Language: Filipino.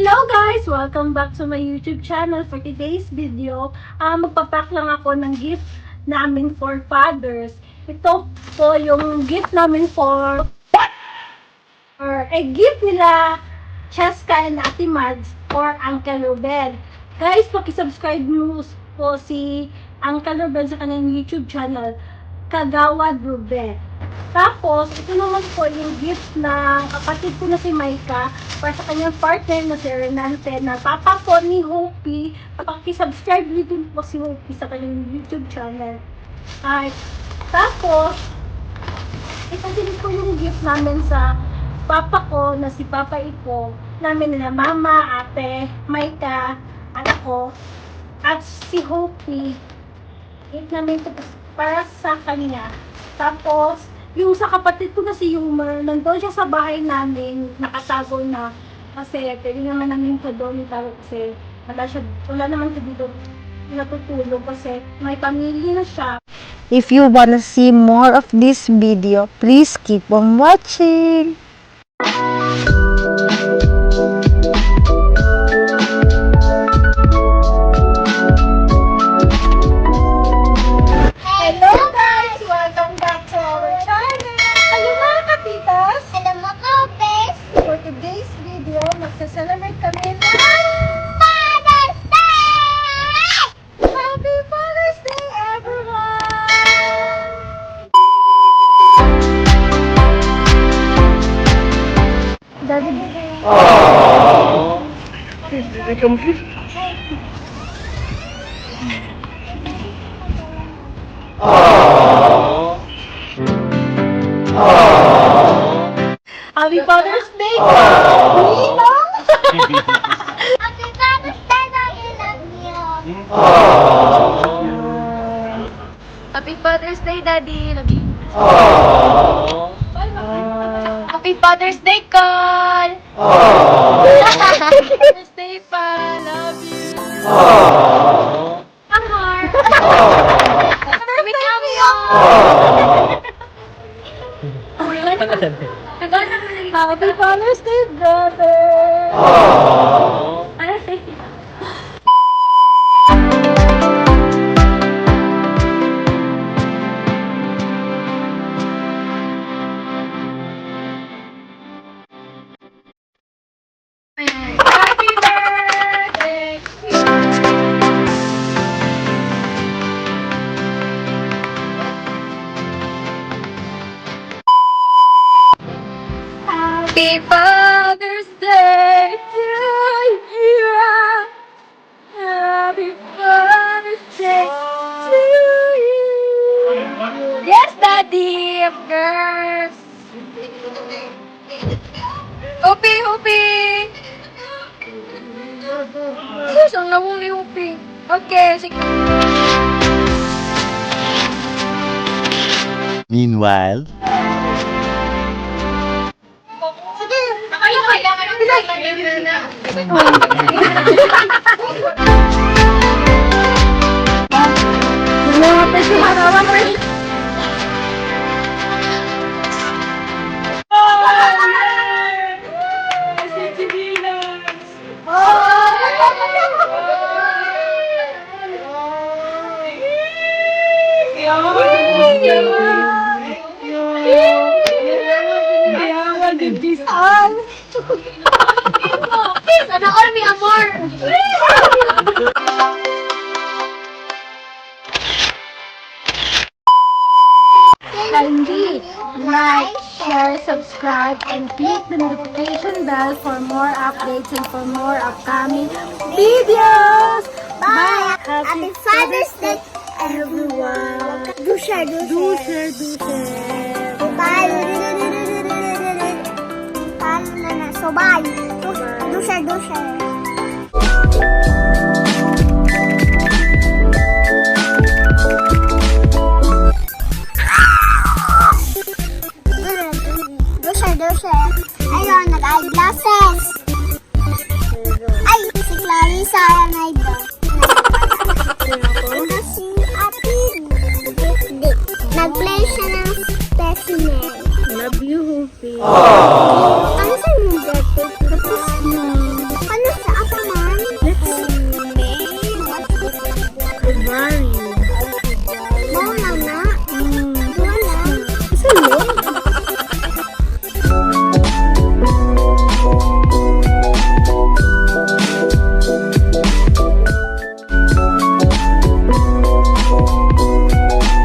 Hello guys! Welcome back to my YouTube channel. For today's video, magpapack lang ako ng gift namin for fathers. Ito po yung gift namin for gift nila Cheska and Ate Mads or Uncle Ruben. Guys, pakisubscribe nyo po si Uncle Ruben sa kanyang YouTube channel, Kagawad Ruben. Tapos, ito naman po yung gift ng kapatid ko na si Maika para sa kanyang partner na si Renante na papa po ni Hopi. Pakisubscribe nyo din po si Hopi sa kanyang YouTube channel. Tapos, ito din po yung gift namin sa papa ko na si Papa Ipo namin nila Mama, Ate, Maika, at ako, at si Hopi. Gift namin ito para sa kanya. Tapos, yung sa kapatid ko na si Yumer, nandun siya sa bahay namin, nakatago na. Kasi, pwede naman namin ito doon kasi wala naman ito dito natutulog kasi may pamilya na siya. If you wanna see more of this video, please keep on watching. Hello guys! Welcome back to our channel! Hello mga katitas! Hello mga kapes! For today's video, magsa-celebrate kami ng Father's Day! Happy Father's Day, everyone! Daddy, Happy Father's Day! Ninong! Happy Father's Day! I love you! Happy Father's Day, Daddy. Love you. Happy Father's Day, Carl. Father's Day, pa. Love you. Amor. Kami kami Happy Father's Day, brother! Happy birthday. Happy Father's Day to you. Happy Father's Day to you. Yes, Daddy, of course. Hopi, Hopi. Sus, ang lawong ni Hopi. Okay, sige. Meanwhile, Sana all may amor. Kindly like, share, subscribe, and click the notification bell for more updates and for more upcoming videos. Bye! Happy Father's Day, everyone! Do share, do share! Bye! Paano na? So bye! Do share! Do share! Ayun, nag-eyeglasses! Ay! Si Clarissa yan ay ba? Ito si Ate Dick. Nag-play siya ng specimen. Love you, Hopi.